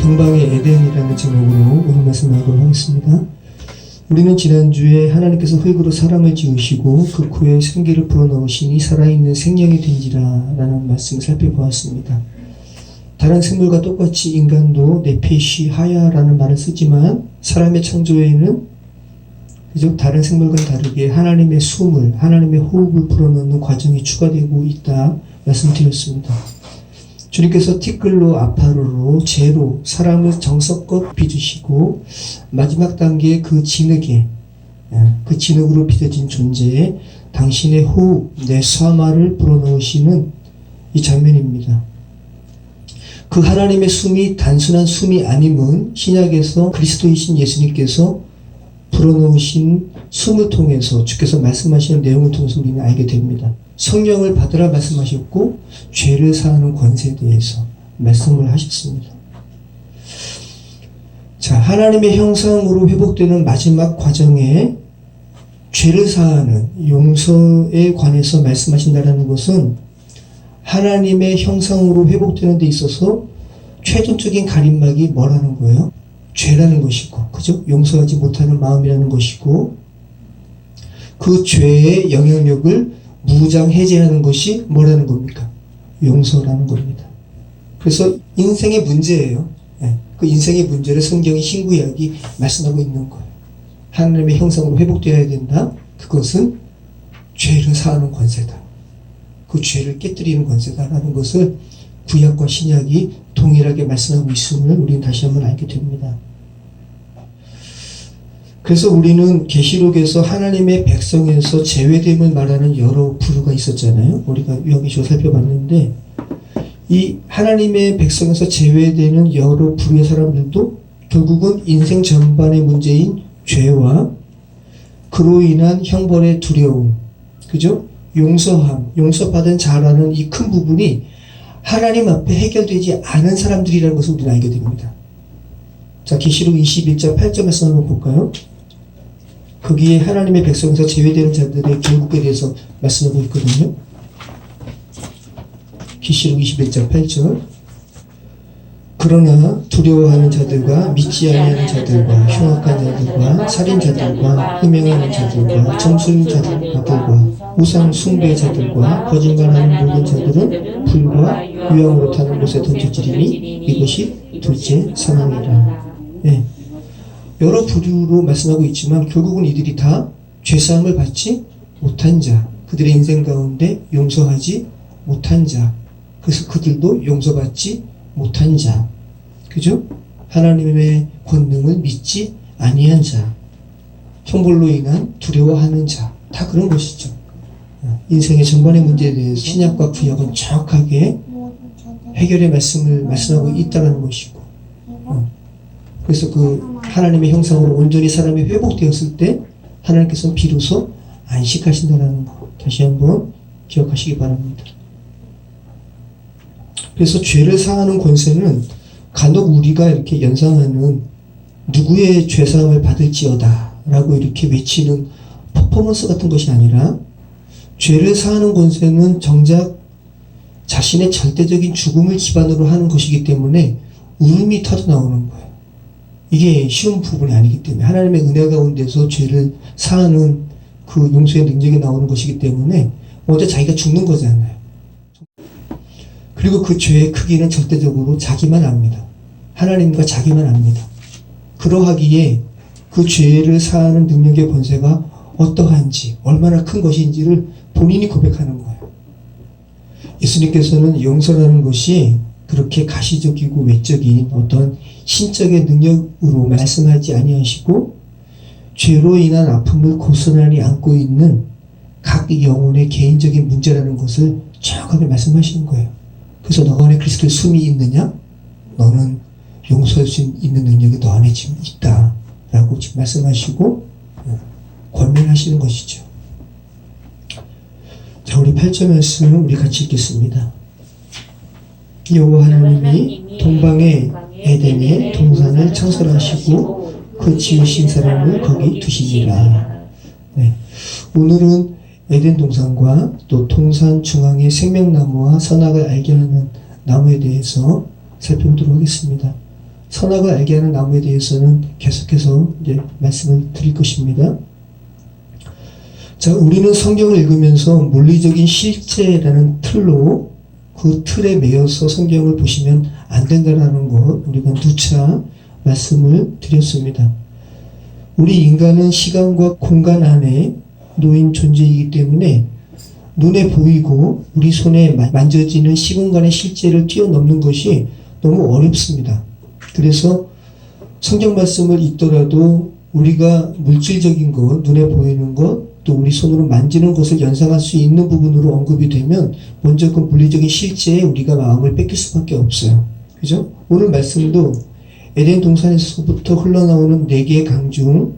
동방의 에덴이라는 제목으로 오늘 말씀 나누도록 하겠습니다. 우리는 지난주에 하나님께서 흙으로 사람을 지으시고 그 코에 생기를 불어넣으시니 살아있는 생명이 된지라 라는 말씀을 살펴보았습니다. 다른 생물과 똑같이 인간도 네페시 하야라는 말을 쓰지만 사람의 창조에는 그저 다른 생물과는 다르게 하나님의 숨을, 하나님의 호흡을 불어넣는 과정이 추가되고 있다 말씀드렸습니다. 주님께서 티끌로 아파로로 재로 사람을 정성껏 빚으시고 마지막 단계에 그 진흙으로 빚어진 존재에 당신의 호흡, 내사마를 불어넣으시는 이 장면입니다. 그 하나님의 숨이 단순한 숨이 아님은 신약에서 그리스도이신 예수님께서 불어넣으신 숨을 통해서 주께서 말씀하시는 내용을 통해서 우리는 알게 됩니다. 성령을 받으라 말씀하셨고 죄를 사하는 권세에 대해서 말씀을 하셨습니다. 자, 하나님의 형상으로 회복되는 마지막 과정에 죄를 사하는 용서에 관해서 말씀하신다는 것은 하나님의 형상으로 회복되는 데 있어서 최종적인 가림막이 뭐라는 거예요? 죄라는 것이고, 그죠? 용서하지 못하는 마음이라는 것이고, 그 죄의 영향력을 무장 해제하는 것이 뭐라는 겁니까? 용서라는 겁니다. 그래서 인생의 문제예요. 그 인생의 문제를 성경의 신구약이 말씀하고 있는 거예요. 하나님의 형상으로 회복되어야 된다. 그것은 죄를 사하는 권세다. 그 죄를 깨뜨리는 권세다라는 것을 구약과 신약이 동일하게 말씀하고 있음을 우리는 다시 한번 알게 됩니다. 그래서 우리는 계시록에서 하나님의 백성에서 제외됨을 말하는 여러 부류가 있었잖아요. 우리가 여기저기 살펴봤는데 이 하나님의 백성에서 제외되는 여러 부류의 사람들도 결국은 인생 전반의 문제인 죄와 그로 인한 형벌의 두려움, 그죠? 용서함, 용서받은 자라는 이 큰 부분이 하나님 앞에 해결되지 않은 사람들이라는 것을 우리는 알게 됩니다. 자, 계시록 21장 8절 말씀 한번 볼까요? 거기에 하나님의 백성에서 제외되는 자들의 결국에 대해서 말씀하고 있거든요. 계시록 21장 8절. 그러나 두려워하는 자들과 믿지 아니하는 자들과 흉악한 자들과 살인자들과 흠행하는 자들과 점술자들과 우상 숭배자들과 거짓말하는 모든 자들은 불과 유황으로 타는 곳에 던져지리니 이것이 둘째 사망이라. 네. 여러 부류로 말씀하고 있지만 결국은 이들이 다 죄사함을 받지 못한 자, 그들의 인생 가운데 용서하지 못한 자, 그래서 그들도 용서받지 못한 자, 그죠? 하나님의 권능을 믿지 아니한 자, 형벌로 인한 두려워하는 자, 다 그런 것이죠. 인생의 전반의 문제에 대해서 신약과 구약은 정확하게 해결의 말씀을 말씀하고 있다는 것이고, 그래서 그 하나님의 형상으로 온전히 사람이 회복되었을 때 하나님께서는 비로소 안식하신다는 거 다시 한번 기억하시기 바랍니다. 그래서 죄를 사하는 권세는 간혹 우리가 이렇게 연상하는 누구의 죄사함을 받을지어다 라고 이렇게 외치는 퍼포먼스 같은 것이 아니라 죄를 사하는 권세는 정작 자신의 절대적인 죽음을 기반으로 하는 것이기 때문에 울음이 터져 나오는 거예요. 이게 쉬운 부분이 아니기 때문에 하나님의 은혜 가운데서 죄를 사하는 그 용서의 능력이 나오는 것이기 때문에 먼저 자기가 죽는 거잖아요. 그리고 그 죄의 크기는 절대적으로 자기만 압니다. 하나님과 자기만 압니다. 그러하기에 그 죄를 사하는 능력의 권세가 어떠한지 얼마나 큰 것인지를 본인이 고백하는 거예요. 예수님께서는 용서라는 것이 그렇게 가시적이고 외적인 어떤 신적인 능력으로 말씀하지 아니하시고 죄로 인한 아픔을 고스란히 안고 있는 각 영혼의 개인적인 문제라는 것을 정확하게 말씀하시는 거예요. 그래서 너 안에 그리스도의 숨이 있느냐? 너는 용서할 수 있는 능력이 너 안에 지금 있다 라고 지금 말씀하시고 권면하시는 것이죠. 자, 우리 8절 말씀을 우리 같이 읽겠습니다. 여호와 하나님이 동방의 에덴에 동산을 창설하시고 그 지으신 사람을 거기 두시니라. 네. 오늘은 에덴 동산과 또 동산 중앙의 생명나무와 선악을 알게 하는 나무에 대해서 살펴보도록 하겠습니다. 선악을 알게 하는 나무에 대해서는 계속해서 이제 말씀을 드릴 것입니다. 자, 우리는 성경을 읽으면서 물리적인 실제라는 틀로 그 틀에 매여서 성경을 보시면 안 된다라는 것 우리가 누차 말씀을 드렸습니다. 우리 인간은 시간과 공간 안에 놓인 존재이기 때문에 눈에 보이고 우리 손에 만져지는 시공간의 실제를 뛰어넘는 것이 너무 어렵습니다. 그래서 성경 말씀을 읽더라도 우리가 물질적인 것, 눈에 보이는 것, 또 우리 손으로 만지는 것을 연상할 수 있는 부분으로 언급이 되면 먼저 그 물리적인 실제에 우리가 마음을 뺏길 수밖에 없어요. 그죠? 오늘 말씀도 에덴 동산에서부터 흘러나오는 4개의 강 중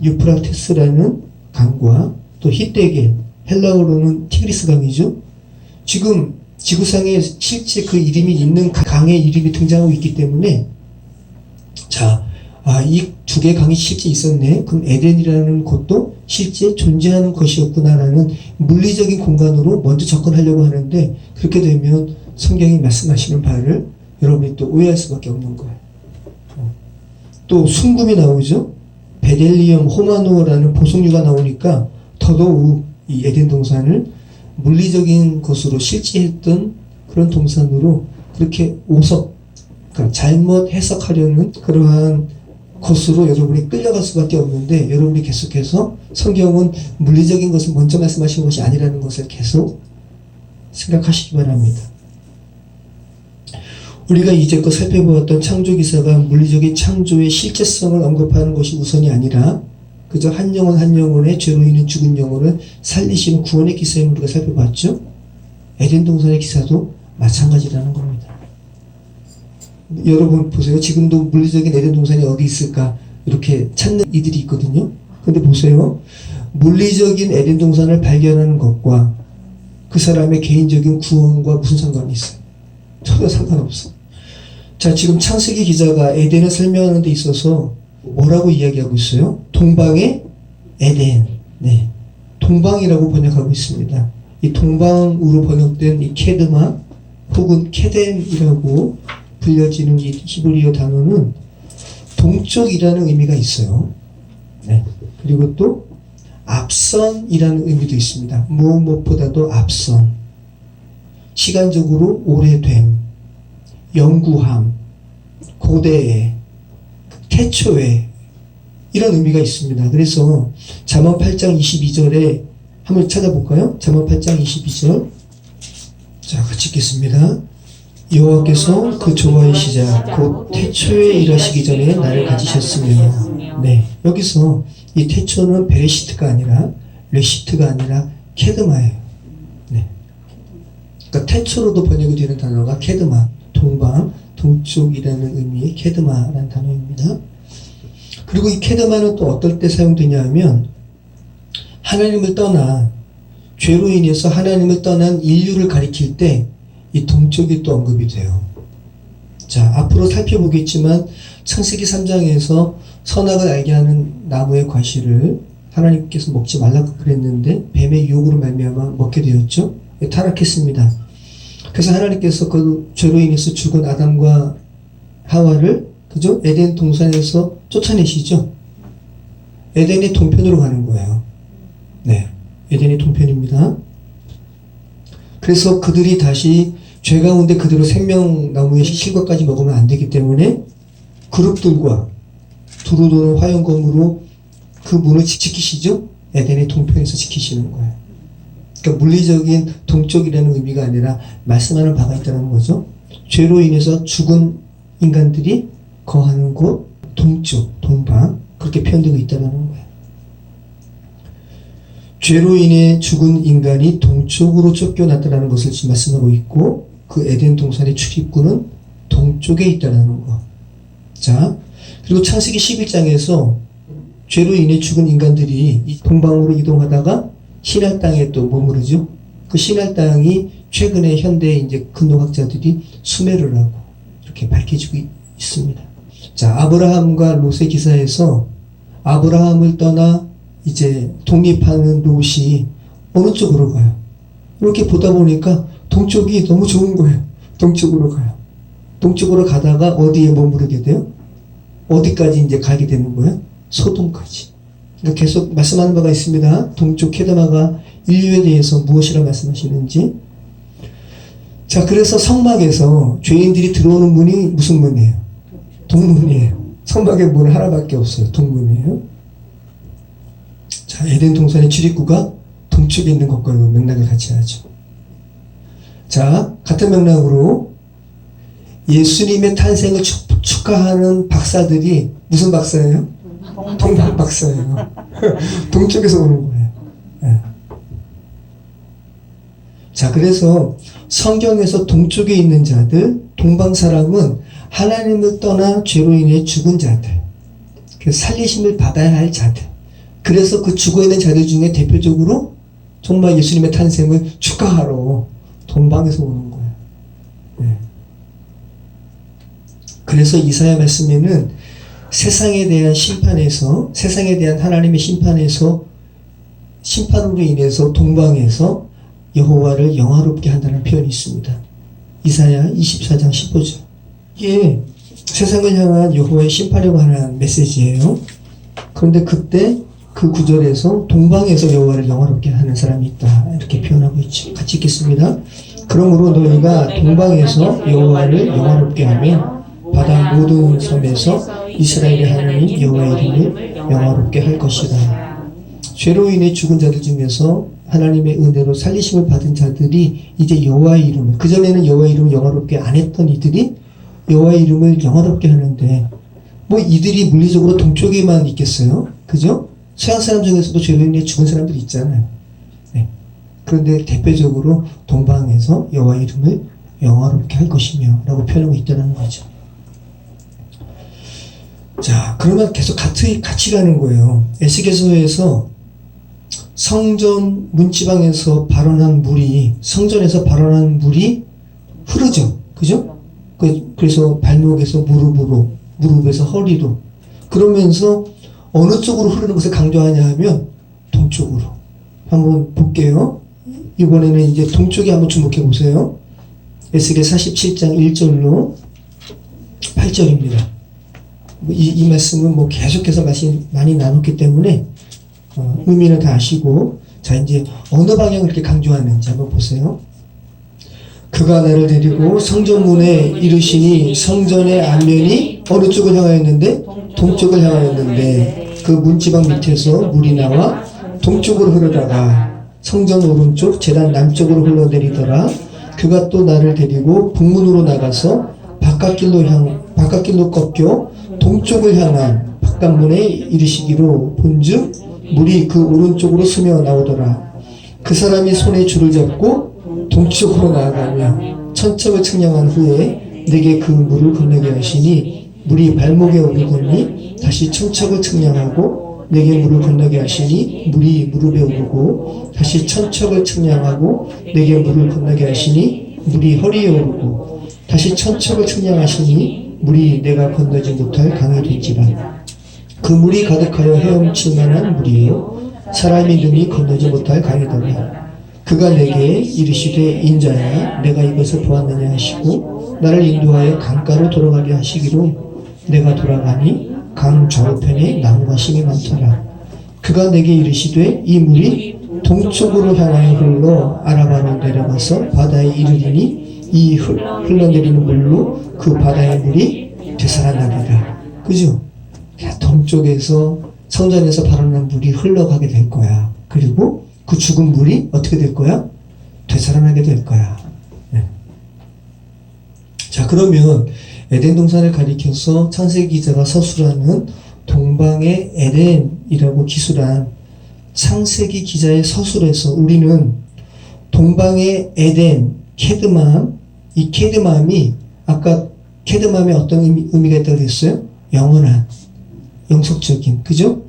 유프라테스라는 강과 또 히데겔, 헬라어로는 티그리스 강이죠. 지금 지구상에 실제 그 이름이 있는 강의 이름이 등장하고 있기 때문에 이 2개 강이 실제 있었네. 그럼 에덴이라는 곳도 실제 존재하는 것이었구나라는 물리적인 공간으로 먼저 접근하려고 하는데 그렇게 되면 성경이 말씀하시는 바를 여러분이 또 오해할 수밖에 없는 거예요. 또 순금이 나오죠. 베델리엄, 호마노라는 보석류가 나오니까 더더욱 이 에덴 동산을 물리적인 것으로 실제했던 그런 동산으로 그렇게 그러니까 잘못 해석하려는 그러한 것으로 여러분이 끌려갈 수밖에 없는데 여러분이 계속해서 성경은 물리적인 것을 먼저 말씀하신 것이 아니라는 것을 계속 생각하시기 바랍니다. 우리가 이제껏 살펴보았던 창조기사가 물리적인 창조의 실제성을 언급하는 것이 우선이 아니라 그저 한 영혼 한 영혼의 죄로 인해 죽은 영혼을 살리시는 구원의 기사임을 우리가 살펴봤죠. 에덴 동산의 기사도 마찬가지라는 겁니다. 여러분 보세요. 지금도 물리적인 에덴 동산이 어디 있을까 이렇게 찾는 이들이 있거든요. 근데 보세요. 물리적인 에덴 동산을 발견하는 것과 그 사람의 개인적인 구원과 무슨 상관이 있어요? 전혀 상관없어. 자, 지금 창세기 기자가 에덴을 설명하는 데 있어서 뭐라고 이야기하고 있어요? 동방의 에덴. 네. 동방이라고 번역하고 있습니다. 이 동방으로 번역된 이 케드마 혹은 케덴이라고 불려지는 이 히브리어 단어는 동쪽이라는 의미가 있어요. 네. 그리고 또 앞선이라는 의미도 있습니다. 무엇보다도 앞선. 시간적으로 오래됨, 영구함, 고대에, 태초에 이런 의미가 있습니다. 그래서 잠언 8장 22절에 한번 찾아볼까요? 잠언 8장 22절. 자, 같이 읽겠습니다. 여호와께서 그 조화의 시작 곧 태초에 일하시기 전에 나를 가지셨으며. 네, 여기서 이 태초는 베레시트가 아니라 레시트가 아니라 케드마예요. 네. 그러니까 태초로도 번역이 되는 단어가 케드마, 동방, 동쪽이라는 의미의 케드마라는 단어입니다. 그리고 이 케드마는 또 어떨 때 사용되냐 하면 하나님을 떠나 죄로 인해서 하나님을 떠난 인류를 가리킬 때 이 동쪽이 또 언급이 돼요. 자, 앞으로 살펴보겠지만 창세기 3장에서 선악을 알게 하는 나무의 과실을 하나님께서 먹지 말라고 그랬는데 뱀의 유혹으로 말미암아 먹게 되었죠. 타락했습니다. 그래서 하나님께서 그 죄로 인해서 죽은 아담과 하와를 그죠? 에덴 동산에서 쫓아내시죠. 에덴의 동편으로 가는 거예요. 네, 에덴의 동편입니다. 그래서 그들이 다시 죄 가운데 그대로 생명나무의 실과까지 먹으면 안 되기 때문에 그룹들과 두루 도는 화영검으로 그 문을 지키시죠? 에덴의 동편에서 지키시는 거예요. 그러니까 물리적인 동쪽이라는 의미가 아니라 말씀하는 바가 있다는 거죠. 죄로 인해서 죽은 인간들이 거하는 곳, 동쪽, 동방, 그렇게 표현되고 있다는 거예요. 죄로 인해 죽은 인간이 동쪽으로 쫓겨났다는 것을 지금 말씀하고 있고 그 에덴 동산의 출입구는 동쪽에 있다는 거. 자, 그리고 창세기 11장에서 죄로 인해 죽은 인간들이 이 동방으로 이동하다가 신할 땅에 또 머무르죠. 그 신할 땅이 최근에 현대 이제 근동학자들이 수메르라고 이렇게 밝혀지고 있습니다. 자, 아브라함과 롯의 기사에서 아브라함을 떠나 이제 독립하는 롯이 어느 쪽으로 가요? 이렇게 보다 보니까 동쪽이 너무 좋은 거예요. 동쪽으로 가요. 동쪽으로 가다가 어디에 머무르게 돼요? 어디까지 이제 가게 되는 거예요? 소돔까지. 그러니까 계속 말씀하는 바가 있습니다. 동쪽 케드마가 인류에 대해서 무엇이라 말씀하시는지. 자, 그래서 성막에서 죄인들이 들어오는 문이 무슨 문이에요? 동문이에요. 성막에 문 하나밖에 없어요. 동문이에요. 자, 에덴 동산의 출입구가 동쪽에 있는 것과도 맥락을 같이 하죠. 자, 같은 맥락으로 예수님의 탄생을 축하하는 박사들이 무슨 박사예요? 동방 박사예요. 동쪽에서 오는 거예요. 네. 자, 그래서 성경에서 동쪽에 있는 자들, 동방 사람은 하나님을 떠나 죄로 인해 죽은 자들, 살리심을 받아야 할 자들. 그래서 그 죽어 있는 자들 중에 대표적으로 정말 예수님의 탄생을 축하하러 동방에서 오는 거예요. 네. 그래서 이사야 말씀에는 세상에 대한 심판에서, 세상에 대한 하나님의 심판에서, 심판으로 인해서 동방에서 여호와를 영화롭게 한다는 표현이 있습니다. 이사야 24장 15절. 이게 세상을 향한 여호와의 심판이라고 하는 메시지예요. 그런데 그때 그 구절에서 동방에서 여호와를 영화롭게 하는 사람이 있다, 이렇게 표현하고 있죠. 같이 읽겠습니다. 그러므로 너희가 동방에서 여호와를 영화롭게 하면 바다 모든 섬에서 이스라엘의 하나님 여호와의 이름을 영화롭게 할 것이다. 죄로 인해 죽은 자들 중에서 하나님의 은혜로 살리심을 받은 자들이 이제 여호와의 이름을, 그전에는 여호와의 이름을 영화롭게 안 했던 이들이 여호와의 이름을 영화롭게 하는데, 뭐 이들이 물리적으로 동쪽에만 있겠어요? 그죠? 서양 사람 중에서도 죄로 인해 죽은 사람들이 있잖아요. 네. 그런데 대표적으로 동방에서 여호와의 이름을 영화롭게 할 것이며 라고 표현하고 있다는 거죠. 자, 그러면 계속 같이 가는 거예요. 에스겔서에서 성전 문지방에서 발원한 물이, 성전에서 발원한 물이 흐르죠. 그죠? 그래서 발목에서 무릎으로, 무릎에서 허리로. 그러면서 어느 쪽으로 흐르는 것을 강조하냐 하면 동쪽으로. 한번 볼게요. 이번에는 이제 동쪽에 한번 주목해 보세요. 에스겔 47장 1절로 8절입니다. 이 말씀은 뭐 계속해서 많이 나눴기 때문에 의미는 다 아시고, 자, 이제 어느 방향을 이렇게 강조하는지 한번 보세요. 그가 나를 데리고 성전문에 이르시니 성전의 앞면이 어느 쪽을 향하였는데? 동쪽을 향하였는데 그 문지방 밑에서 물이 나와 동쪽으로 흐르다가 성전 오른쪽 제단 남쪽으로 흘러내리더라. 그가 또 나를 데리고 북문으로 나가서 바깥길로 꺾여 동쪽을 향한 바깥문에 이르시기로 본즉 물이 그 오른쪽으로 스며 나오더라. 그 사람이 손에 줄을 잡고 동쪽으로 나아가며 천척을 측량한 후에 내게 그 물을 건너게 하시니 물이 발목에 오르더니 다시 천척을 측량하고 내게 물을 건너게 하시니 물이 무릎에 오르고 다시 천척을 측량하고 내게 물을 건너게 하시니 물이 허리에 오르고 다시 천척을 측량하시니 물이 내가 건너지 못할 강이 된지라. 그 물이 가득하여 헤엄칠 만한 물이요 사람이 능히 건너지 못할 강이더라. 그가 내게 이르시되 인자야 내가 이것을 보았느냐 하시고 나를 인도하여 강가로 돌아가게 하시기로 내가 돌아가니 강 좌우편에 나무가 심이 많더라. 그가 내게 이르시되 이 물이 동쪽으로 향하여 흘러 아라바로 내려가서 바다에 이르리니 이 흘러내리는 물로 그 바다의 물이 되살아나리라. 그죠? 동쪽에서 성전에서 발원한 물이 흘러가게 될 거야. 그리고 그 죽은 물이 어떻게 될 거야? 되살아나게 될 거야. 네. 자, 그러면 에덴 동산을 가리켜서 창세기 기자가 서술하는 동방의 에덴이라고 기술한 창세기 기자의 서술에서 우리는 동방의 에덴, 케드맘, 이 케드맘이 아까 케드맘에 어떤 의미가 있다고 했어요? 영원한, 영속적인, 그죠?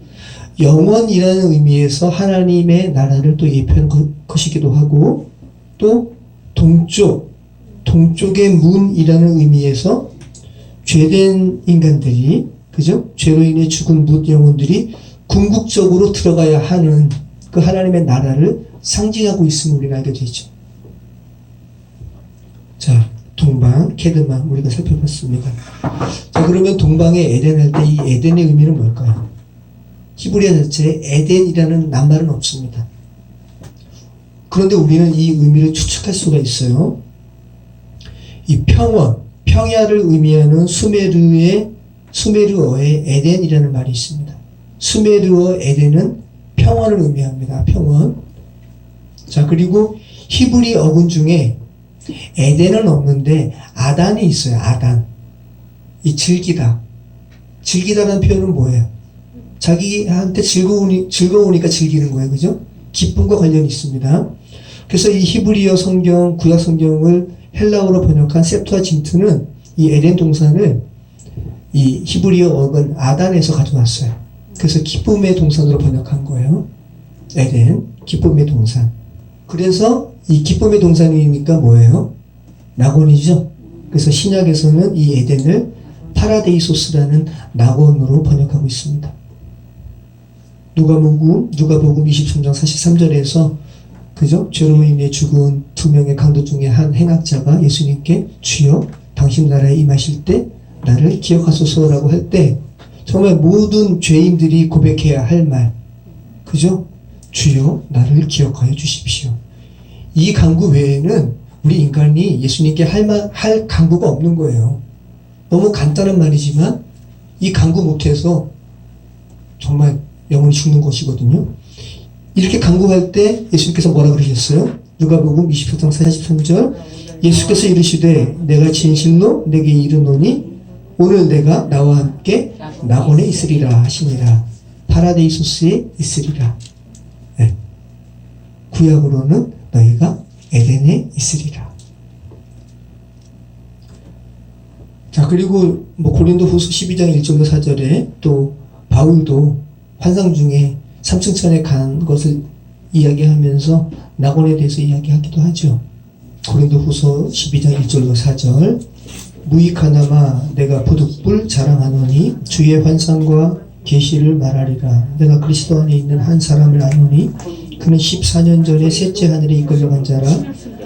영원이라는 의미에서 하나님의 나라를 또 예표한 것이기도 하고, 또 동쪽의 문이라는 의미에서 죄된 인간들이, 그죠? 죄로 인해 죽은 뭇 영혼들이 궁극적으로 들어가야 하는 그 하나님의 나라를 상징하고 있음을 우리가 알게 되죠. 자, 동방, 케드마 우리가 살펴봤습니다. 자, 그러면 동방의 에덴 할 때 이 에덴의 의미는 뭘까요? 히브리어 자체에 에덴이라는 낱말은 없습니다. 그런데 우리는 이 의미를 추측할 수가 있어요. 이 평원, 평야를 의미하는 수메르어의 에덴이라는 말이 있습니다. 수메르어 에덴은 평원을 의미합니다. 평원. 자, 그리고 히브리 어근 중에 에덴은 없는데 아단이 있어요. 아단. 이 즐기다. 즐기다라는 표현은 뭐예요? 자기한테 즐거우니까 즐기는 거예요. 그죠? 기쁨과 관련이 있습니다. 그래서 이 히브리어 성경, 구약 성경을 헬라어로 번역한 septuagint는 이 에덴 동산을 이 히브리어 어근 아단에서 가져왔어요. 그래서 기쁨의 동산으로 번역한 거예요. 에덴, 기쁨의 동산. 그래서 이 기쁨의 동산이니까 뭐예요? 낙원이죠. 그래서 신약에서는 이 에덴을 파라데이소스라는 낙원으로 번역하고 있습니다. 누가복음 23장 43절에서 그죠? 죄로 인해 죽은 두 명의 강도 중에 한 행악자가 예수님께 주여 당신 나라에 임하실 때 나를 기억하소서라고 할 때 정말 모든 죄인들이 고백해야 할 말, 그죠? 주여 나를 기억하여 주십시오. 이 간구 외에는 우리 인간이 예수님께 할 간구가 없는 거예요. 너무 간단한 말이지만 이 간구 못해서 정말 영혼이 죽는 것이거든요. 이렇게 간구할 때 예수님께서 뭐라 그러셨어요? 누가복음 24장 43절 예수께서 이르시되 내가 진실로 내게 이르노니 오늘 내가 나와 함께 낙원에 있으리라 하시니라. 파라데이소스에 있으리라. 네. 구약으로는 너희가 에덴에 있으리라. 자, 그리고 고린도후서 12장 1절로 4절에 또 바울도 환상 중에 삼층천에 간 것을 이야기하면서 낙원에 대해서 이야기하기도 하죠. 고린도후서 12장 1절로 4절 무익하나마 내가 부득불 자랑하노니 주의 환상과 계시를 말하리라. 내가 그리스도 안에 있는 한 사람을 아노니 그는 14년 전에 셋째 하늘에 이끌려간 자라.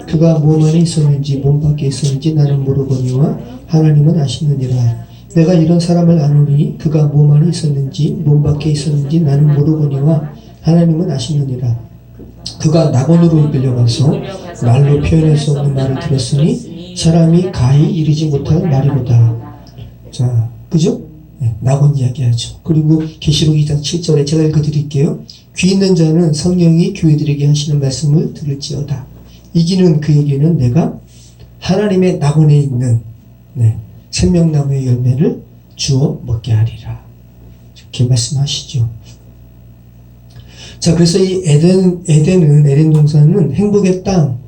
그가 몸 안에 있었는지 몸 밖에 있었는지 나는 모르거니와 하나님은 아시느니라. 내가 이런 사람을 아노니 그가 몸 안에 있었는지 몸 밖에 있었는지 나는 모르거니와 하나님은 아시느니라. 그가 낙원으로 이끌려가서 말로 표현할 수 없는 말을 들었으니 사람이 가히 이르지 못할 말이로다. 자, 그죠? 네, 낙원 이야기하죠. 그리고 계시록 2장 7절에 제가 읽어드릴게요. 귀 있는 자는 성령이 교회들에게 하시는 말씀을 들을지어다. 이기는 그에게는 내가 하나님의 낙원에 있는 생명나무의 열매를 주어 먹게 하리라. 이렇게 말씀하시죠. 자, 그래서 이 에덴 동산은 행복의 땅,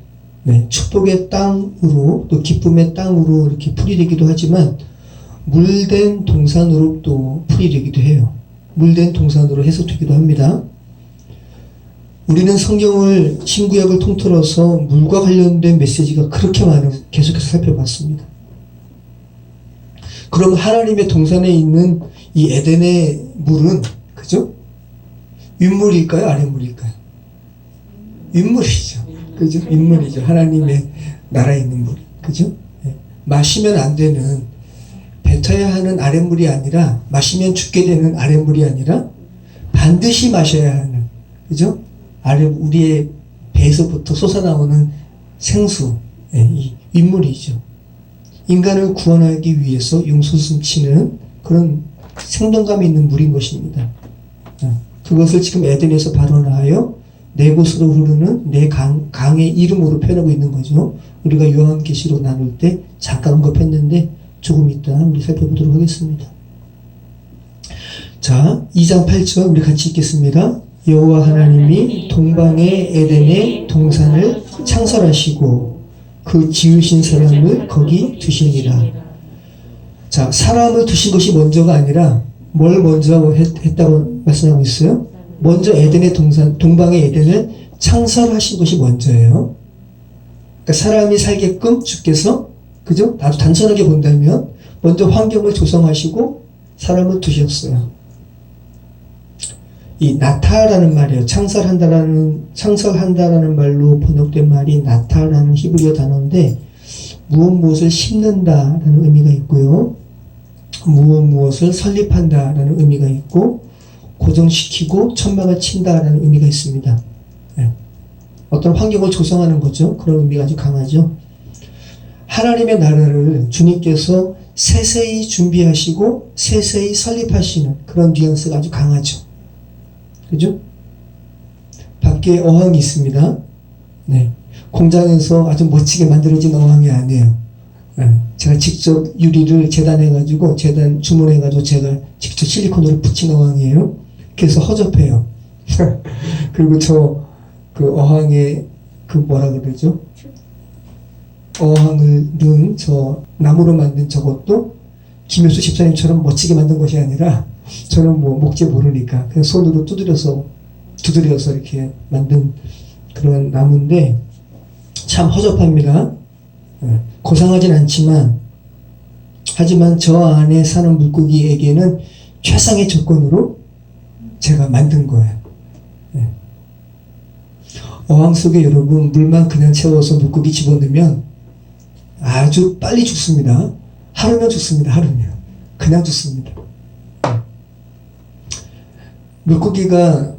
축복의 땅으로 또 기쁨의 땅으로 이렇게 풀이되기도 하지만 물된 동산으로 또 풀이되기도 해요. 물된 동산으로 해석되기도 합니다. 우리는 성경을 신구약을 통틀어서 물과 관련된 메시지가 그렇게 많은 계속해서 살펴봤습니다. 그럼 하나님의 동산에 있는 이 에덴의 물은 그죠? 윗물일까요? 아랫물일까요? 윗물이죠. 그죠? 윗물이죠. 하나님의 나라에 있는 물. 그죠? 네. 마시면 안 되는 뱉어야 하는 아랫물이 아니라 마시면 죽게 되는 아랫물이 아니라 반드시 마셔야 하는 그죠? 우리의 배에서부터 솟아나오는 생수, 이 윗물이죠. 인간을 구원하기 위해서 용솟음치는 그런 생동감 있는 물인 것입니다. 그것을 지금 에덴에서 발원하여 네 곳으로 흐르는 네 강의 이름으로 표현하고 있는 거죠. 우리가 요한계시록 나눌 때 잠깐 언급했는데 조금 이따 우리 살펴보도록 하겠습니다. 자, 2장 8절 우리 같이 읽겠습니다. 여호와 하나님이 동방의 에덴의 동산을 창설하시고 그 지으신 사람을 거기 두시니라. 자, 사람을 두신 것이 먼저가 아니라 뭘 먼저 했다고 말씀하고 있어요? 먼저 에덴의 동방의 에덴을 창설하신 것이 먼저예요. 그러니까 사람이 살게끔 주께서 그죠? 아주 단순하게 본다면 먼저 환경을 조성하시고 사람을 두셨어요. 이 나타라는 말이에요. 창설한다라는 말로 번역된 말이 나타라는 히브리어 단어인데 무엇을 심는다라는 의미가 있고요. 무엇을 설립한다라는 의미가 있고, 고정시키고 천막을 친다라는 의미가 있습니다. 네. 어떤 환경을 조성하는 거죠. 그런 의미가 아주 강하죠. 하나님의 나라를 주님께서 세세히 준비하시고 세세히 설립하시는 그런 뉘앙스가 아주 강하죠. 그죠? 밖에 어항이 있습니다. 네. 공장에서 아주 멋지게 만들어진 어항이 아니에요. 네. 제가 직접 유리를 재단해가지고, 재단 주문해가지고 제가 직접 실리콘으로 붙인 어항이에요. 그래서 허접해요. 그리고 그 어항에 뭐라 그러죠? 어항을 넣은 나무로 만든 저것도 김효수 집사님처럼 멋지게 만든 것이 아니라, 저는 목재 모르니까 그냥 손으로 두드려서 이렇게 만든 그런 나무인데 참 허접합니다. 고상하진 않지만, 하지만 저 안에 사는 물고기에게는 최상의 조건으로 제가 만든 거예요. 어항 속에 여러분 물만 그냥 채워서 물고기 집어넣으면 아주 빨리 죽습니다. 하루면 죽습니다. 하루면. 그냥 죽습니다. 물고기가,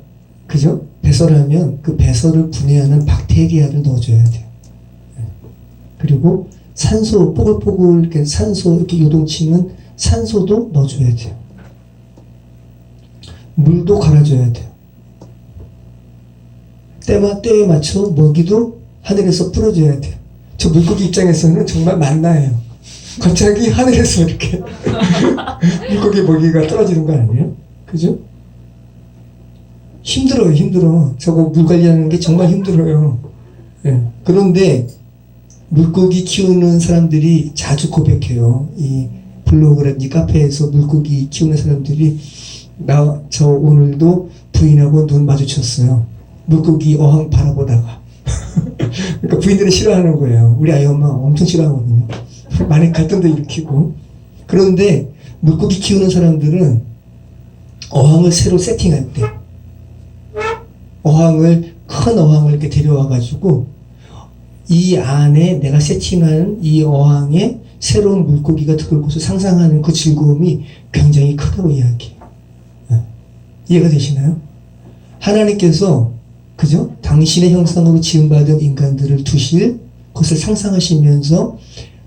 그죠? 배설하면 그 배설을 분해하는 박테리아를 넣어줘야 돼요. 그리고 산소, 뽀글뽀글 이렇게 산소 이렇게 요동치는 산소도 넣어줘야 돼요. 물도 갈아줘야 돼요. 때에 맞춰 먹이도 하늘에서 뿌려줘야 돼요. 저 물고기 입장에서는 정말 만나예요. 갑자기 하늘에서 이렇게 물고기 먹이가 떨어지는 거 아니에요? 그죠? 힘들어. 저거 물 관리하는 게 정말 힘들어요. 네. 그런데 물고기 키우는 사람들이 자주 고백해요. 이 블로그라든지 카페에서 물고기 키우는 사람들이, 저 오늘도 부인하고 눈 마주쳤어요. 물고기 어항 바라보다가. 그러니까 부인들은 싫어하는 거예요. 우리 아이 엄마 엄청 싫어하거든요. 많이 갈등도 일으키고. 그런데 물고기 키우는 사람들은 어항을 새로 세팅할 때, 큰 어항을 이렇게 데려와가지고, 이 안에 내가 세팅한 이 어항에 새로운 물고기가 들어올 것을 상상하는 그 즐거움이 굉장히 크다고 이야기해요. 이해가 되시나요? 하나님께서, 그죠? 당신의 형상으로 지음받은 인간들을 두실 것을 상상하시면서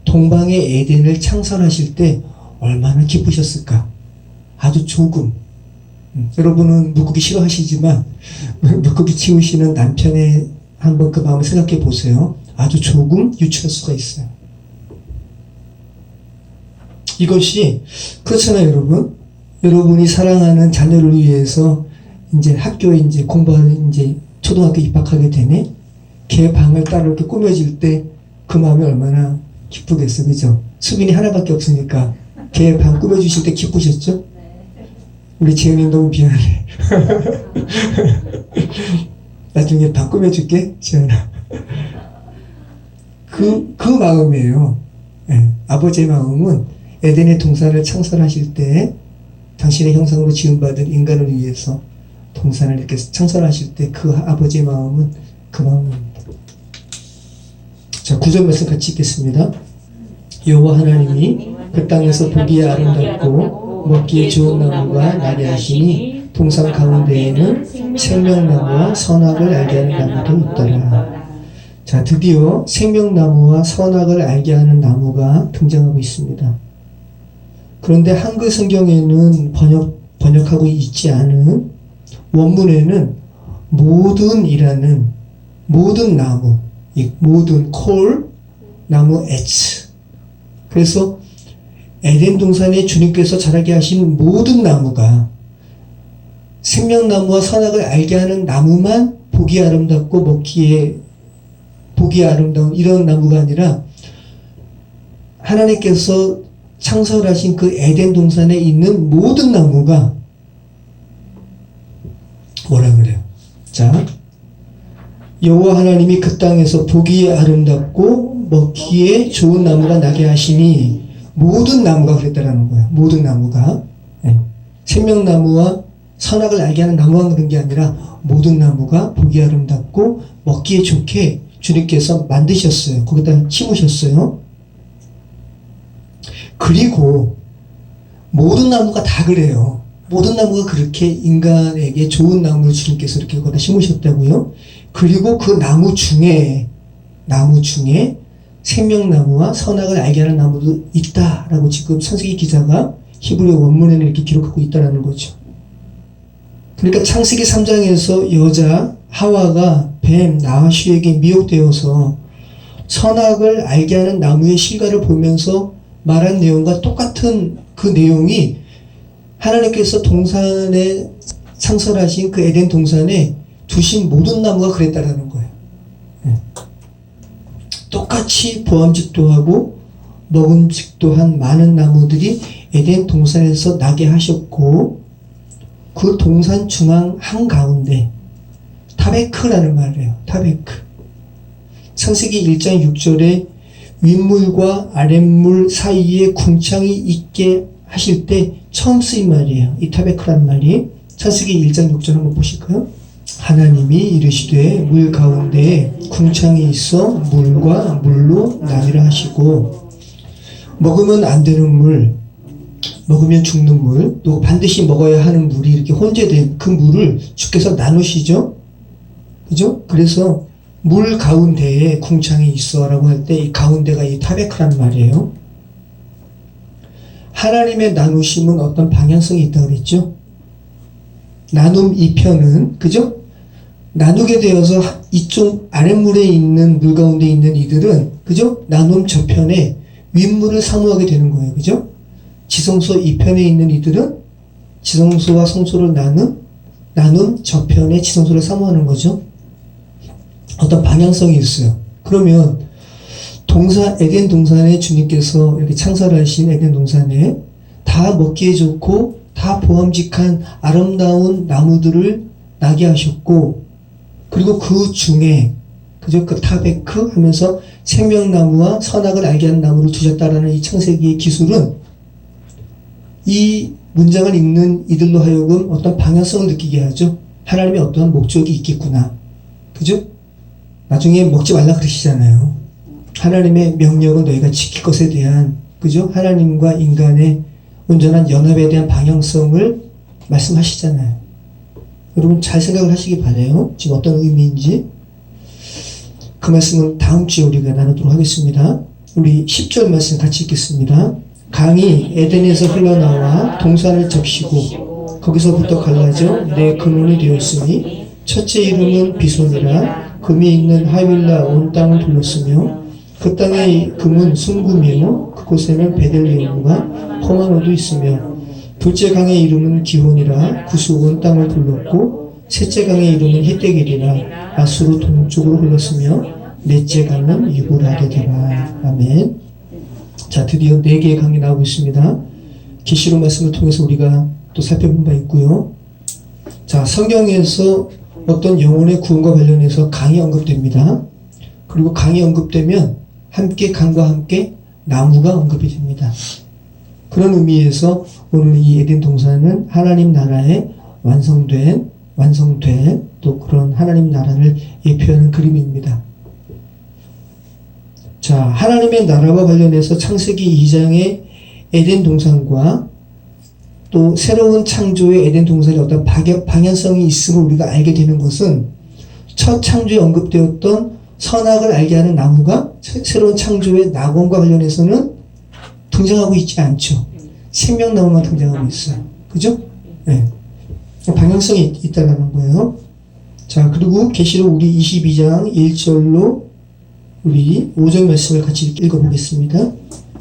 동방의 에덴을 창설하실 때 얼마나 기쁘셨을까? 아주 조금. 여러분은 물고기 싫어하시지만 물고기 키우시는 남편의 한번 그 마음을 생각해 보세요. 아주 조금 유추할 수가 있어요. 이것이 그렇잖아요, 여러분. 여러분이 사랑하는 자녀를 위해서 이제 학교에 이제 공부하는 이제 초등학교 입학하게 되네. 걔 방을 따로 이렇게 꾸며질 때 그 마음이 얼마나 기쁘겠어, 그죠? 수빈이 하나밖에 없으니까 걔 방 꾸며주실 때 기쁘셨죠? 우리 재현이 너무 미안해. 나중에 방 꾸며줄게, 재현아. 그 마음이에요. 네. 아버지의 마음은 에덴의 동산을 창설하실 때 당신의 형상으로 지음받은 인간을 위해서 동산을 이렇게 창설하실 때 그 아버지의 마음은 그 마음입니다. 자, 9절 말씀 같이 읽겠습니다. 여호와 하나님이 그 땅에서 보기에 아름답고 먹기에 좋은 나무가 나게 하시니 동산 가운데에는 생명나무와 선악을 알게 하는 나무도 있더라. 자, 드디어 생명나무와 선악을 알게 하는 나무가 등장하고 있습니다. 그런데 한글 성경에는 번역하고 있지 않은 원문에는 모든이라는 모든 나무, 이 모든 콜, 나무 에츠. 그래서 에덴 동산에 주님께서 자라게 하신 모든 나무가 생명나무와 선악을 알게 하는 나무만 보기에 아름답고 먹기에 보기에 아름다운 이런 나무가 아니라 하나님께서 창설하신 그 에덴 동산에 있는 모든 나무가 뭐라 그래요? 자, 여호와 하나님이 그 땅에서 보기에 아름답고 먹기에 좋은 나무가 나게 하시니 모든 나무가 그랬다라는 거예요. 모든 나무가. 네. 생명나무와 선악을 알게 하는 나무만 그런 게 아니라 모든 나무가 보기 아름답고 먹기에 좋게 주님께서 만드셨어요. 거기다 심으셨어요. 그리고 모든 나무가 다 그래요. 모든 나무가 그렇게 인간에게 좋은 나무를 주님께서 이렇게 거기다 심으셨다고요. 그리고 그 나무 중에 생명나무와 선악을 알게 하는 나무도 있다라고 지금 창세기 기자가 히브리 원문에는 이렇게 기록하고 있다라는 거죠. 그러니까 창세기 3장에서 여자 하와가 뱀 나하슈에게 미혹되어서 선악을 알게 하는 나무의 실과를 보면서 말한 내용과 똑같은 그 내용이 하나님께서 동산에 창설하신 그 에덴 동산에 두신 모든 나무가 그랬다라는 거예요. 똑같이 보암직도 하고 먹음직도 한 많은 나무들이 에덴 동산에서 나게 하셨고, 그 동산 중앙 한가운데 타베크라는 말이에요. 타베크. 창세기 1장 6절에 윗물과 아랫물 사이에 궁창이 있게 하실 때 처음 쓰인 말이에요. 이 타베크라는 말이. 창세기 1장 6절 한번 보실까요? 하나님이 이르시되 물 가운데에 궁창이 있어 물과 물로 나뉘라 하시고, 먹으면 안 되는 물, 먹으면 죽는 물, 또 반드시 먹어야 하는 물이 이렇게 혼재된 그 물을 주께서 나누시죠. 그죠? 그래서 물 가운데에 궁창이 있어 라고 할 때 이 가운데가 이 타베크라는 말이에요. 하나님의 나누심은 어떤 방향성이 있다고 그랬죠? 나눔 이편은, 그죠? 나누게 되어서 이쪽 아랫물에 있는 물 가운데 있는 이들은, 그죠? 나눔 저편에 윗물을 사모하게 되는 거예요. 그죠? 지성소 이편에 있는 이들은 지성소와 성소를 나눔 저편에 지성소를 사모하는 거죠. 어떤 방향성이 있어요. 그러면 에덴 동산에 주님께서 이렇게 창설하신 에덴 동산에 다 먹기에 좋고 다 보암직한 아름다운 나무들을 나게 하셨고, 그리고 그 중에 그죠? 그 타베크 하면서 생명나무와 선악을 알게 하는 나무를 두셨다라는 이 창세기의 기술은 이 문장을 읽는 이들로 하여금 어떤 방향성을 느끼게 하죠. 하나님의 어떤 목적이 있겠구나. 그죠? 나중에 먹지 말라 그러시잖아요. 하나님의 명령을 너희가 지킬 것에 대한, 그죠? 하나님과 인간의 온전한 연합에 대한 방향성을 말씀하시잖아요. 여러분 잘 생각을 하시기 바라요. 지금 어떤 의미인지. 그 말씀은 다음 주에 우리가 나누도록 하겠습니다. 우리 10절 말씀 같이 읽겠습니다. 강이 에덴에서 흘러나와 동산을 적시고 거기서부터 갈라져 내 근원이 되었으니 첫째 이름은 비손이라 금이 있는 하윌라 온 땅을 불렀으며 그 땅의 금은 순금이요 그곳에는 베들레헴과 호마노도 있으며 둘째 강의 이름은 기혼이라 구수 온 땅을 불렀고 셋째 강의 이름은 히데길이라 아수르 동쪽으로 흘렀으며 넷째 강은 유브라데더라. 아멘. 자, 드디어 4개의 강이 나오고 있습니다. 계시록 말씀을 통해서 우리가 또 살펴본 바 있고요. 자, 성경에서 어떤 영혼의 구원과 관련해서 강이 언급됩니다. 그리고 강이 언급되면 함께 강과 함께 나무가 언급이 됩니다. 그런 의미에서 오늘 이 에덴 동산은 하나님 나라의 완성된 또 그런 하나님 나라를 예표하는 그림입니다. 자, 하나님의 나라와 관련해서 창세기 2장의 에덴 동산과 또 새로운 창조의 에덴 동산의 어떤 방향성이 있음을 우리가 알게 되는 것은 첫 창조에 언급되었던 선악을 알게 하는 나무가 새로운 창조의 낙원과 관련해서는 등장하고 있지 않죠. 생명나무만 등장하고 있어요. 그죠? 네. 방향성이 있다는 거예요. 자, 그리고 계시록 우리 22장 1절로 우리 5절 말씀을 같이 읽어보겠습니다.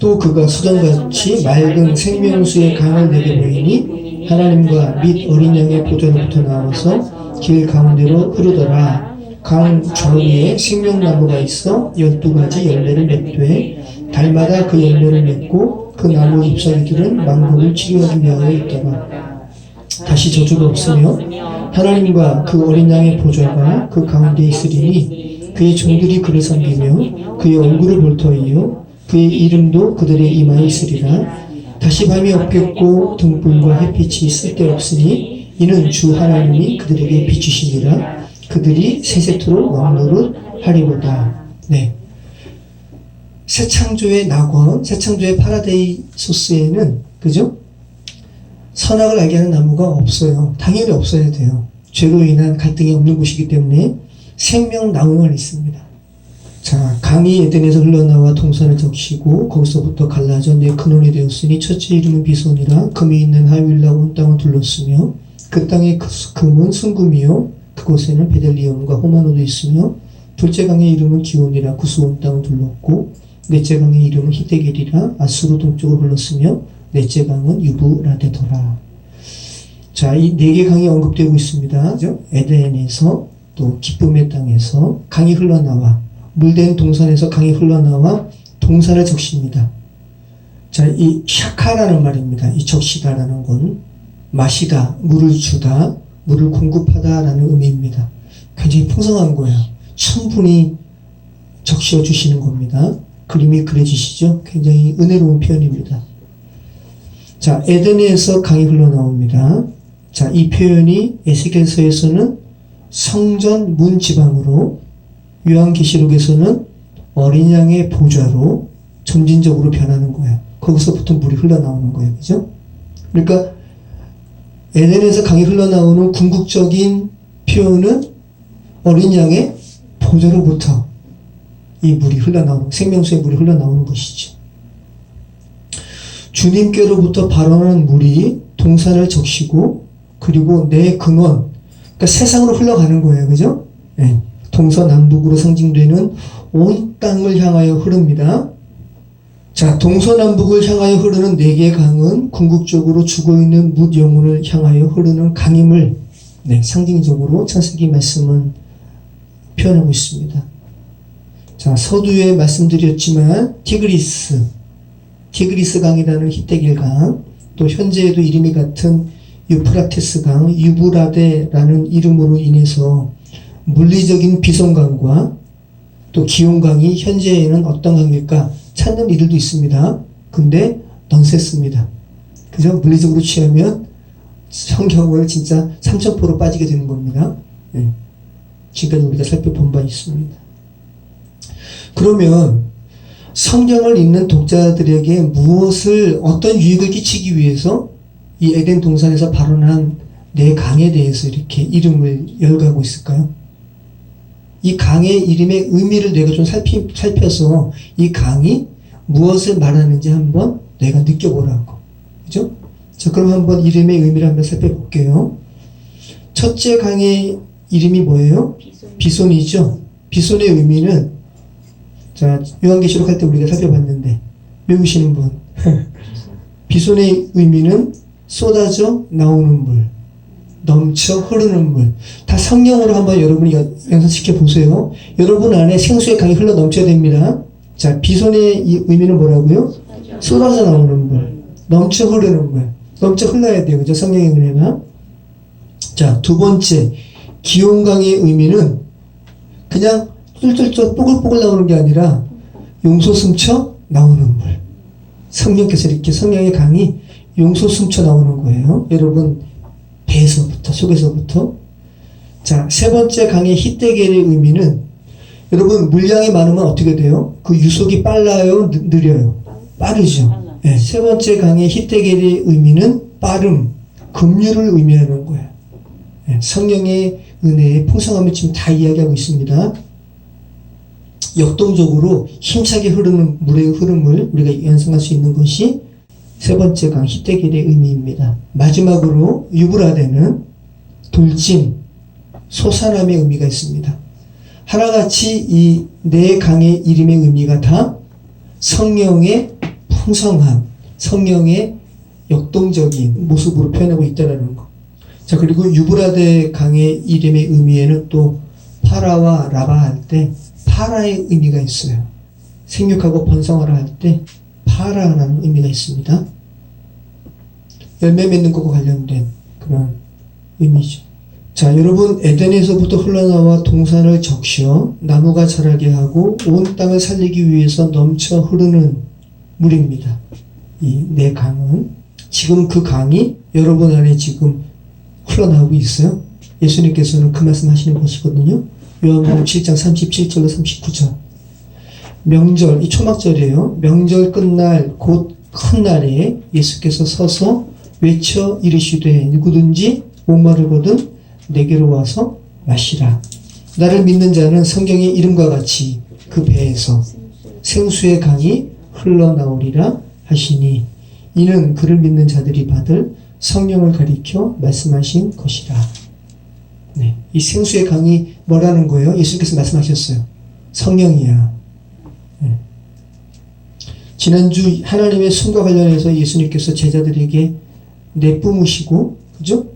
또 그가 수정같이 맑은 생명수의 강을 내게 보이니 하나님과 및 어린 양의 보좌로부터 나와서 길 가운데로 흐르더라. 강 좌우에 생명나무가 있어 12가지 열매를 맺되 달마다 그 열매를 맺고 그 나무 잎사귀들은 만국을 치료하기 위하여 있더라. 다시 저주가 없으며 하나님과 그 어린 양의 보좌가 그 가운데 있으리니 그의 종들이 그를 섬기며 그의 얼굴을 볼 터이요 그의 이름도 그들의 이마에 있으리라. 다시 밤이 없겠고 등불과 햇빛이 쓸데없으니 이는 주 하나님이 그들에게 비추시니라. 그들이 세세토록 왕노릇 하리로다. 네. 새 창조의 낙원, 새 창조의 파라데이소스에는 그죠? 선악을 알게 하는 나무가 없어요. 당연히 없어야 돼요. 죄로 인한 갈등이 없는 곳이기 때문에 생명나무만 있습니다. 자, 강이 에덴에서 흘러나와 동산을 적시고 거기서부터 갈라져 내 근원이 되었으니 첫째 이름은 비손이라 금이 있는 하윌라 온 땅을 둘렀으며 그 땅의 금은 순금이요 그곳에는 베델리온과 호마노도 있으며 둘째 강의 이름은 기온이라 구스 온 땅을 둘렀고 넷째 강의 이름은 히데겔이라 아수르 동쪽으로 흘렀으며 넷째 강은 유브라데더라. 자, 이 네 개 강이 언급되고 있습니다. 그죠? 에덴에서 또 기쁨의 땅에서 강이 흘러나와 물된 동산에서 강이 흘러나와 동산을 적십니다. 자, 이 샤카라는 말입니다. 이 적시다라는 건 마시다, 물을 주다, 물을 공급하다라는 의미입니다. 굉장히 풍성한 거예요. 충분히 적시어 주시는 겁니다. 그림이 그려지시죠? 굉장히 은혜로운 표현입니다. 자, 에덴에서 강이 흘러나옵니다. 자, 이 표현이 에스겔서에서는 성전 문 지방으로, 요한계시록에서는 어린 양의 보좌로 점진적으로 변하는 거예요. 거기서부터 물이 흘러나오는 거예요. 그죠? 그러니까 에덴에서 강이 흘러나오는 궁극적인 표현은 어린 양의 보좌로부터 이 물이 흘러나오는, 생명수의 물이 흘러나오는 것이죠. 주님께로부터 발원하는 물이 동산을 적시고 그리고 내 근원, 그러니까 세상으로 흘러가는 거예요. 그죠? 네. 동서남북으로 상징되는 온 땅을 향하여 흐릅니다. 자, 동서남북을 향하여 흐르는 네 개의 강은 궁극적으로 죽어있는 뭇 영혼을 향하여 흐르는 강임을 상징적으로 창세기 말씀은 표현하고 있습니다. 자, 서두에 말씀드렸지만 티그리스 강이라는 히데겔 강, 또 현재에도 이름이 같은 유프라테스 강, 유브라데라는 이름으로 인해서 물리적인 비손강과 또 기온강이 현재에는 어떤 강일까 찾는 이들도 있습니다. 근데 넌센스입니다. 그죠? 물리적으로 취하면 성경을 진짜 3000%로 빠지게 되는 겁니다. 네. 지금까지 우리가 살펴본 바 있습니다. 그러면 성경을 읽는 독자들에게 무엇을, 어떤 유익을 끼치기 위해서 이 에덴 동산에서 발원한 네 강에 대해서 이렇게 이름을 열거하고 있을까요? 이 강의 이름의 의미를 내가 좀 살펴서 이 강이 무엇을 말하는지 한번 내가 느껴보라고. 그죠? 자, 그럼 한번 이름의 의미를 한번 살펴볼게요. 첫째 강의 이름이 뭐예요? 비손이죠? 비손의 의미는, 자, 요한계시록 할 때 우리가 살펴봤는데, 외우시는 분. 비손의 의미는 쏟아져 나오는 물, 넘쳐 흐르는 물. 다 성령으로 한번 여러분이 연상시켜 보세요. 여러분 안에 생수의 강이 흘러 넘쳐야 됩니다. 자, 비손의 의미는 뭐라고요? 쏟아져 나오는 물, 넘쳐 흐르는 물. 넘쳐 흘러야 돼요. 그죠? 성령의 은혜가. 자, 두 번째, 기온강의 의미는 그냥 뚫뚫뚫 뽀글뽀글 나오는 게 아니라 용소 숨쳐 나오는 물. 성령께서 이렇게 성령의 강이 용소 숨쳐 나오는 거예요. 여러분, 배에서부터, 속에서부터. 자, 세 번째 강의 히데겔의 의미는, 여러분, 물량이 많으면 어떻게 돼요? 그 유속이 빨라요? 느려요? 빠르죠. 네, 세 번째 강의 히데겔의 의미는 빠름, 급류를 의미하는 거예요. 네, 성령의 은혜의 풍성함을 지금 다 이야기하고 있습니다. 역동적으로 힘차게 흐르는 물의 흐름을 우리가 연상할 수 있는 것이 세 번째 강 히데겔의 의미입니다. 마지막으로 유브라데는 돌진, 솟아남의 의미가 있습니다. 하나같이 이 네 강의 이름의 의미가 다 성령의 풍성함, 성령의 역동적인 모습으로 표현하고 있다는 것. 자, 그리고 유브라데 강의 이름의 의미에는 또 파라와 라바 할 때 파라의 의미가 있어요. 생육하고 번성하라 할 때 파라라는 의미가 있습니다. 열매 맺는 것과 관련된 그런 의미죠. 자, 여러분, 에덴에서부터 흘러나와 동산을 적셔 나무가 자라게 하고 온 땅을 살리기 위해서 넘쳐 흐르는 물입니다. 이 네 강은 지금 그 강이 여러분 안에 지금 흘러나오고 있어요. 예수님께서는 그 말씀 하시는 것이거든요. 요한복음 7장 37절로 39절. 명절, 이 초막절이에요. 명절 끝날 곧 큰 날에 예수께서 서서 외쳐 이르시되 누구든지 목마르거든 내게로 와서 마시라. 나를 믿는 자는 성경의 이름과 같이 그 배에서 생수의 강이 흘러나오리라 하시니 이는 그를 믿는 자들이 받을 성령을 가리켜 말씀하신 것이라. 네, 이 생수의 강이 뭐라는 거예요? 예수께서 말씀하셨어요. 성령이야. 네. 지난주 하나님의 숨과 관련해서 예수님께서 제자들에게 내뿜으시고, 그죠?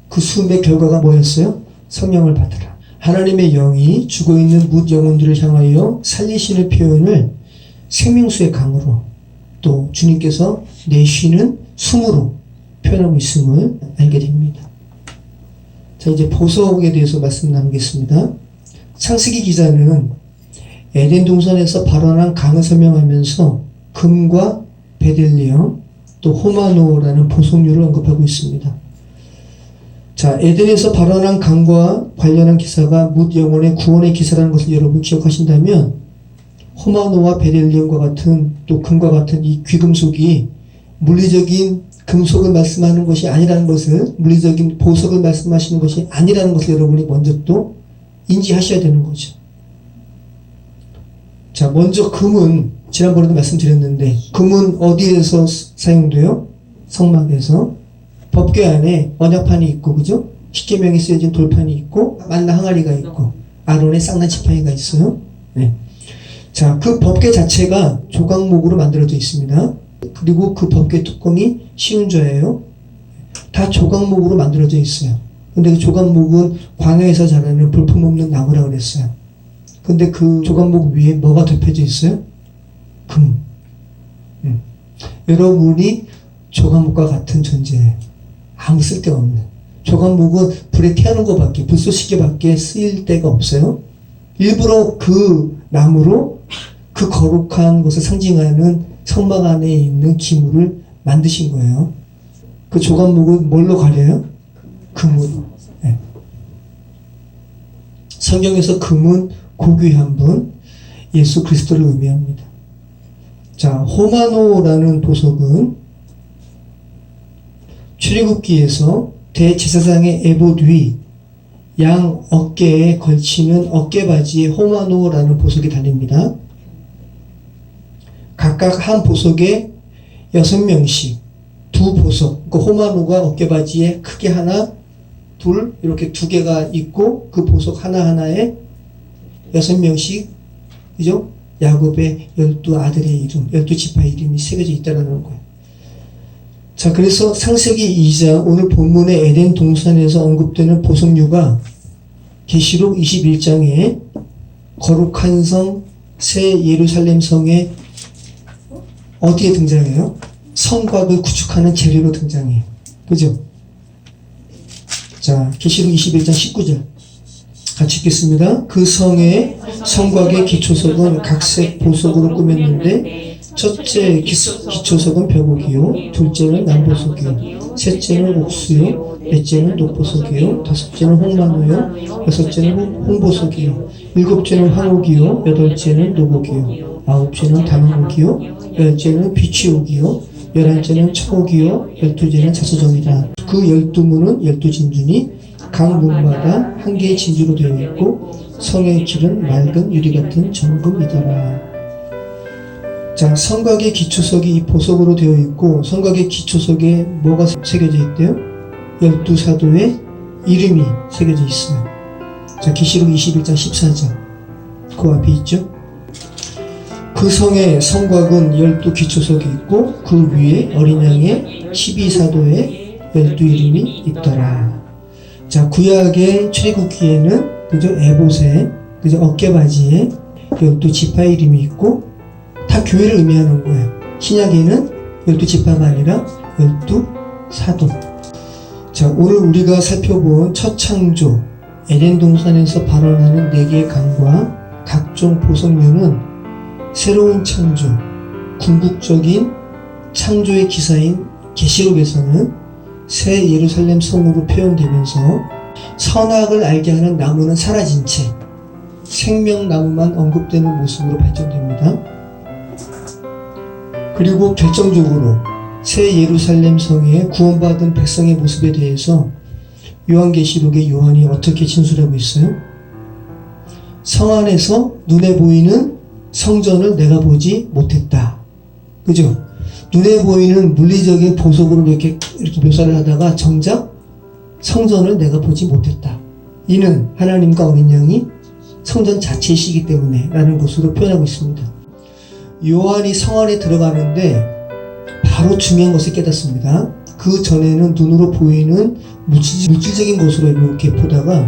그 숨의 결과가 뭐였어요? 성령을 받으라. 하나님의 영이 죽어있는 뭇 영혼들을 향하여 살리시는 표현을 생명수의 강으로, 또 주님께서 내쉬는 숨으로 표현하고 있음을 알게 됩니다. 자, 이제 보석에 대해서 말씀 나누겠습니다. 창세기 기자는 에덴 동산에서 발원한 강을 설명하면서 금과 베델리엄 또 호마노라는 보석류를 언급하고 있습니다. 자, 에덴에서 발원한 강과 관련한 기사가 뭇 영혼의 구원의 기사라는 것을 여러분 기억하신다면 호마노와 베델리엄과 같은 또 금과 같은 이 귀금속이 물리적인 금속을 말씀하는 것이 아니라는 것을, 물리적인 보석을 말씀하시는 것이 아니라는 것을 여러분이 먼저 또 인지하셔야 되는 거죠. 자, 먼저 금은 지난번에도 말씀드렸는데 금은 어디에서 사용돼요? 성막에서. 법궤 안에 언약판이 있고, 그죠? 십계명이 쓰여진 돌판이 있고 만나 항아리가 있고 아론의 쌍난 지팡이가 있어요. 네. 자, 그 법궤 자체가 조각목으로 만들어져 있습니다. 그리고 그 법궤 뚜껑이 시운자예요. 다 조각목으로 만들어져 있어요. 근데 그 조각목은 광야에서 자라는 볼품없는 나무라고 그랬어요. 근데 그 조각목 위에 뭐가 덮여져 있어요? 금. 여러분이 조각목과 같은 존재예요. 아무 쓸데없는. 조각목은 불에 태우는 것밖에, 불쏘시개밖에 쓰일 데가 없어요. 일부러 그 나무로 그 거룩한 것을 상징하는 성막 안에 있는 기물을 만드신 거예요. 그 조각목은 뭘로 가려요? 금으로. 네. 성경에서 금은 고귀한 분, 예수 그리스도를 의미합니다. 자, 호마노라는 보석은 출애굽기에서 대제사장의 에봇 위, 양 어깨에 걸치는 어깨바지에 호마노라는 보석이 달립니다. 각각 한 보석에 6명씩 두 보석, 그 호마노가 어깨바지에 크게 하나, 둘, 이렇게 두 개가 있고 그 보석 하나하나에 6명씩, 그죠? 야곱의 12아들의 이름, 12지파 이름이 새겨져 있다는 거예요. 자, 그래서 창세기 2장 오늘 본문의 에덴 동산에서 언급되는 보석류가 계시록 21장에 거룩한 성, 새 예루살렘 성에 어디에 등장해요? 성곽을 구축하는 재료로 등장해요. 그죠? 자, 계시록 21장 19절 같이 읽겠습니다. 그 성의 성곽의 기초석은 각색 보석으로 꾸몄는데 첫째 기초석은 벽옥이요, 둘째는 남보석이요, 셋째는 옥수요, 넷째는 녹보석이요, 다섯째는 홍마노요, 여섯째는 홍보석이요, 일곱째는 황옥이요, 여덟째는 노곡이요, 아홉째는 담은옥이요, 열째는 비취옥이요, 11째는 청옥이요, 12째는 자수정이다. 그 12문은 12진주니 각 문마다 한 개의 진주로 되어 있고 성의 길은 맑은 유리 같은 정금이더라. 자, 성곽의 기초석이 이 보석으로 되어 있고 성곽의 기초석에 뭐가 새겨져 있대요? 12사도의 이름이 새겨져 있어요. 자, 계시록 21장 14절 그 앞에 있죠? 그 성의 성곽은 12기초석이 있고 그 위에 어린 양의 12사도의 12이름이 있더라. 자, 구약의 출애굽기에는 그죠? 에봇에 그죠? 어깨바지에 12지파의 이름이 있고 다 교회를 의미하는 거예요. 신약에는 12지파가 아니라 12사도. 자, 오늘 우리가 살펴본 첫 창조 에덴 동산에서 발원하는 4개의 강과 각종 보석류는 새로운 창조, 궁극적인 창조의 기사인 계시록에서는 새 예루살렘 성으로 표현되면서 선악을 알게 하는 나무는 사라진 채 생명나무만 언급되는 모습으로 발전됩니다. 그리고 결정적으로 새 예루살렘 성에 구원받은 백성의 모습에 대해서 요한계시록의 요한이 어떻게 진술하고 있어요? 성 안에서 눈에 보이는 성전을 내가 보지 못했다. 그죠? 눈에 보이는 물리적인 보석으로 이렇게 묘사를 하다가 정작 성전을 내가 보지 못했다. 이는 하나님과 어린 양이 성전 자체이시기 때문에 라는 것으로 표현하고 있습니다. 요한이 성 안에 들어가는데 바로 중요한 것을 깨닫습니다. 그 전에는 눈으로 보이는 물질적인 것으로 이렇게 보다가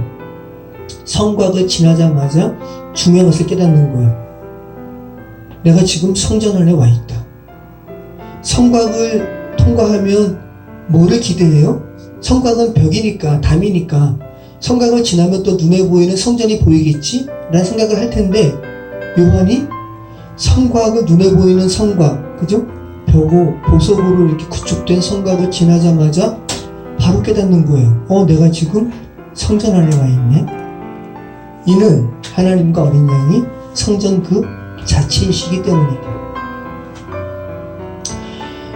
성곽을 지나자마자 중요한 것을 깨닫는 거예요. 내가 지금 성전 안에 와 있다. 성곽을 통과하면 뭐를 기대해요? 성곽은 벽이니까, 담이니까 성곽을 지나면 또 눈에 보이는 성전이 보이겠지? 라는 생각을 할 텐데 요한이 성곽을 눈에 보이는 성곽, 그죠? 벽고 보석으로 이렇게 구축된 성곽을 지나자마자 바로 깨닫는 거예요. 내가 지금 성전 안에 와 있네. 이는 하나님과 어린 양이 성전 그 자체이시기 때문이다.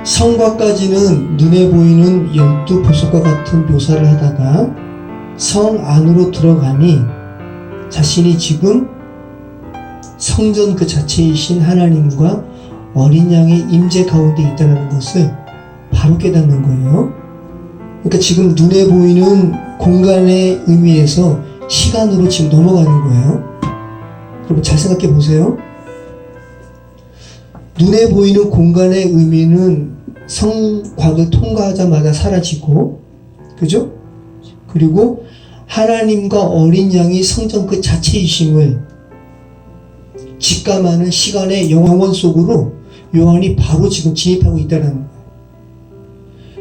성곽까지는 눈에 보이는 12보석과 같은 묘사를 하다가 성 안으로 들어가니 자신이 지금 성전 그 자체이신 하나님과 어린 양의 임재 가운데 있다는 것을 바로 깨닫는 거예요. 그러니까 지금 눈에 보이는 공간의 의미에서 시간으로 지금 넘어가는 거예요. 여러분 잘 생각해 보세요. 눈에 보이는 공간의 의미는 성곽을 통과하자마자 사라지고, 그죠? 그리고 하나님과 어린 양이 성전 그 자체이심을 직감하는 시간의 영원 속으로 요한이 바로 지금 진입하고 있다는 거예요.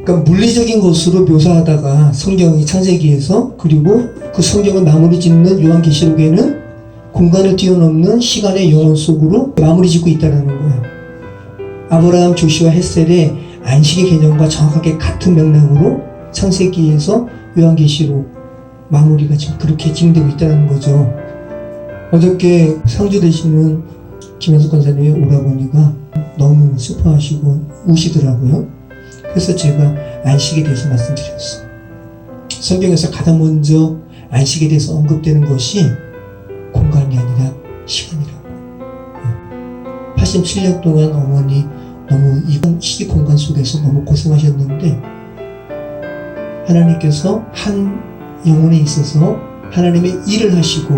그러니까 물리적인 것으로 묘사하다가 성경이 창세기에서, 그리고 그 성경을 마무리 짓는 요한계시록에는 공간을 뛰어넘는 시간의 영원 속으로 마무리 짓고 있다는 거예요. 아브라함, 조시와 헷셀의 안식의 개념과 정확하게 같은 맥락으로 창세기에서 요한계시록 마무리가 지금 그렇게 진행되고 있다는 거죠. 어저께 상주 되시는 김현숙 권사님의 오라버니가 너무 슬퍼하시고 우시더라고요. 그래서 제가 안식에 대해서 말씀드렸어요. 성경에서 가장 먼저 안식에 대해서 언급되는 것이 공간이 아니라 시간이라고. 87년 동안 어머니 너무 이 시기 공간 속에서 너무 고생하셨는데 하나님께서 한 영혼에 있어서 하나님의 일을 하시고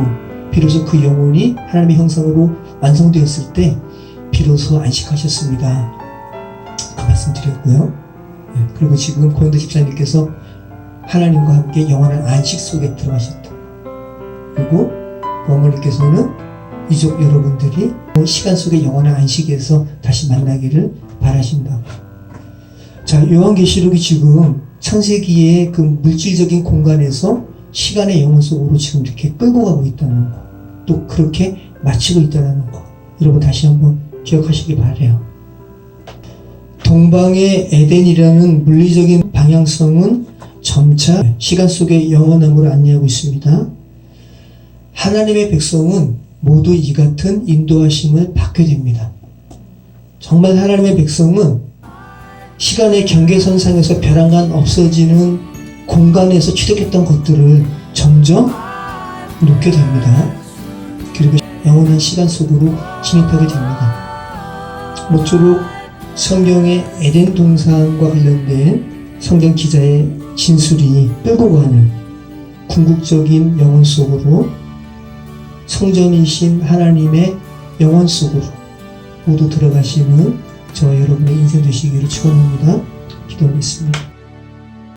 비로소 그 영혼이 하나님의 형상으로 완성되었을 때 비로소 안식하셨습니다. 그 말씀 드렸고요. 그리고 지금 고영대 집사님께서 하나님과 함께 영원한 안식 속에 들어가셨다. 그리고 그 어머니께서는 이족 여러분들이 시간 속의 영원한 안식에서 다시 만나기를 바라신다고. 자, 요한계시록이 지금 창세기의 그 물질적인 공간에서 시간의 영혼 속으로 지금 이렇게 끌고 가고 있다는 거, 또 그렇게 마치고 있다는 거, 여러분 다시 한번 기억하시기 바라요. 동방의 에덴이라는 물리적인 방향성은 점차 시간 속의 영원함으로 안내하고 있습니다. 하나님의 백성은 모두 이 같은 인도하심을 받게 됩니다. 정말 하나님의 백성은 시간의 경계선상에서 벼랑간 없어지는 공간에서 취득했던 것들을 점점 놓게 됩니다. 그리고 영원한 시간 속으로 진입하게 됩니다. 모쪼록 성경의 에덴 동산과 관련된 성경 기자의 진술이 끌고 가는 궁극적인 영혼 속으로, 성전이신 하나님의 영혼 속으로 모두 들어가시는 저와 여러분의 인생 되시기를 축원합니다. 기도하겠습니다.